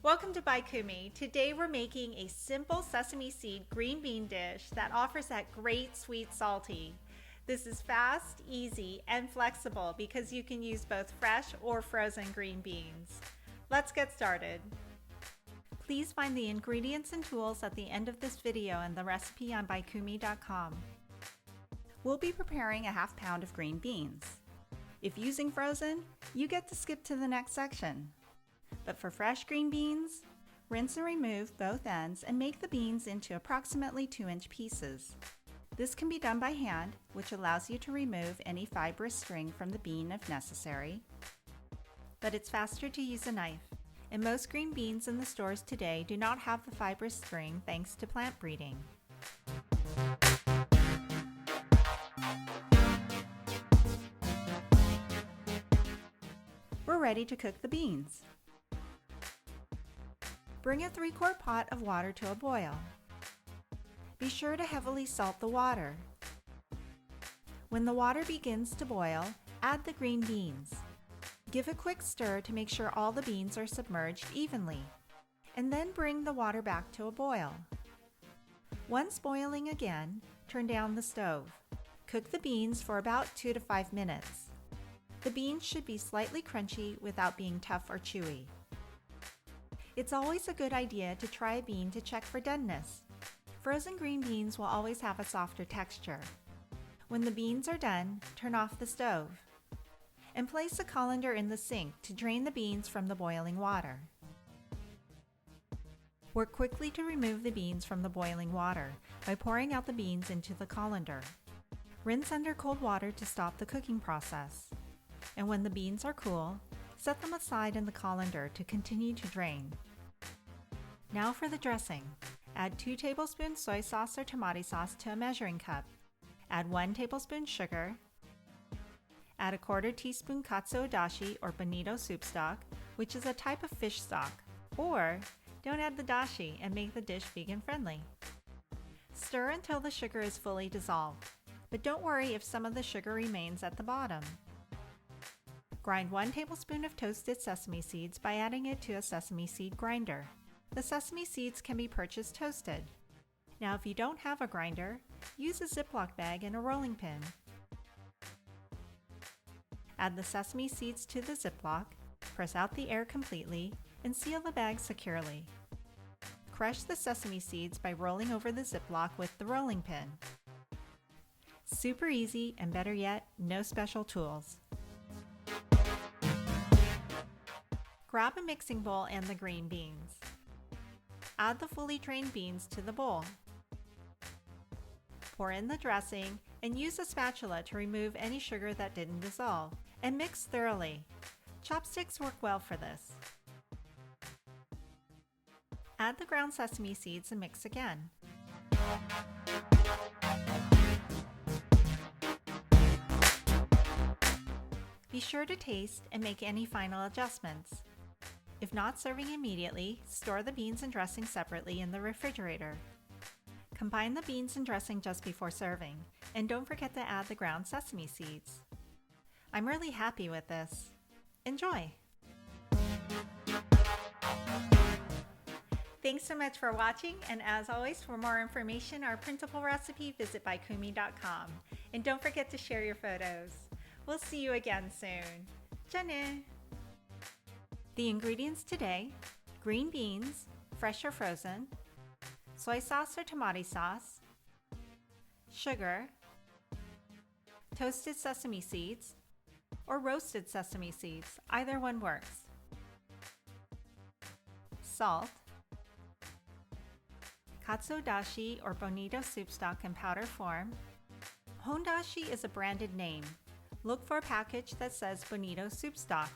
Welcome to Baikumi. Today we're making a simple sesame seed green bean dish that offers that great sweet salty. This is fast, easy, and flexible because you can use both fresh or frozen green beans. Let's get started. Please find the ingredients and tools at the end of this video and the recipe on baikumi.com. We'll be preparing a half pound of green beans. If using frozen, you get to skip to the next section. But for fresh green beans, rinse and remove both ends and make the beans into approximately 2-inch pieces. This can be done by hand, which allows you to remove any fibrous string from the bean if necessary. But it's faster to use a knife, and most green beans in the stores today do not have the fibrous string thanks to plant breeding. We're ready to cook the beans. Bring a 3-quart pot of water to a boil. Be sure to heavily salt the water. When the water begins to boil, add the green beans. Give a quick stir to make sure all the beans are submerged evenly, and then bring the water back to a boil. Once boiling again, turn down the stove. Cook the beans for about 2 to 5 minutes. The beans should be slightly crunchy without being tough or chewy. It's always a good idea to try a bean to check for doneness. Frozen green beans will always have a softer texture. When the beans are done, turn off the stove. And place a colander in the sink to drain the beans from the boiling water. Work quickly to remove the beans from the boiling water by pouring out the beans into the colander. Rinse under cold water to stop the cooking process. And when the beans are cool, set them aside in the colander to continue to drain. Now for the dressing. Add 2 tablespoons soy sauce or tomato sauce to a measuring cup. Add 1 tablespoon sugar. Add a 1/4 teaspoon KATSUO DASHI or BONITO soup stock, which is a type of fish stock. Or don't add the DASHI and make the dish vegan friendly. Stir until the sugar is fully dissolved, but don't worry if some of the sugar remains at the bottom. Grind 1 tablespoon of toasted sesame seeds by adding it to a sesame seed grinder. The sesame seeds can be purchased toasted. Now if you don't have a grinder, use a ZIPLOC bag and a rolling pin. Add the sesame seeds to the ZIPLOC, press out the air completely, and seal the bag securely. Crush the sesame seeds by rolling over the ZIPLOC with the rolling pin. Super easy, and better yet, no special tools. Grab a mixing bowl and the green beans. Add the fully drained beans to the bowl. Pour in the dressing and use a spatula to remove any sugar that didn't dissolve, and mix thoroughly. Chopsticks work well for this. Add the ground sesame seeds and mix again. Be sure to taste and make any final adjustments. If not serving immediately, store the beans and dressing separately in the refrigerator. Combine the beans and dressing just before serving, and don't forget to add the ground sesame seeds. I'm really happy with this. Enjoy! Thanks so much for watching, and as always, for more information or printable recipe, visit baikumi.com. And don't forget to share your photos. We'll see you again soon. Jane! The ingredients today: green beans, fresh or frozen, soy sauce or tomato sauce, sugar, toasted sesame seeds, or roasted sesame seeds, either one works, salt, KATSUO dashi or BONITO soup stock in powder form. Hondashi is a branded name. Look for a package that says BONITO soup stock.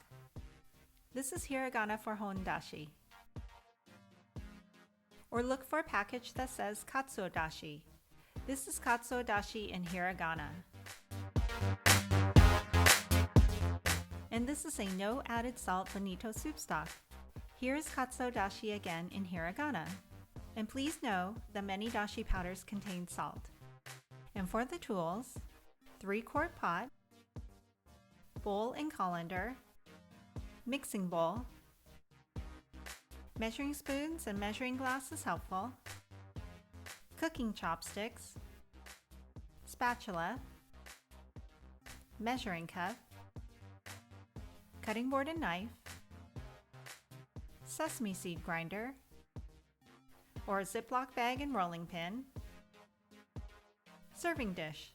This is hiragana for hondashi. Or look for a package that says KATSUO dashi. This is KATSUO dashi in hiragana. And this is a no added salt BONITO soup stock. Here is KATSUO dashi again in hiragana. And please know that many dashi powders contain salt. And for the tools: 3-quart pot, bowl and colander, mixing bowl, Measuring spoons and measuring glass is helpful. Cooking chopsticks, spatula, measuring cup, cutting board and knife, sesame seed grinder, or a ZIPLOC bag and rolling pin, serving dish.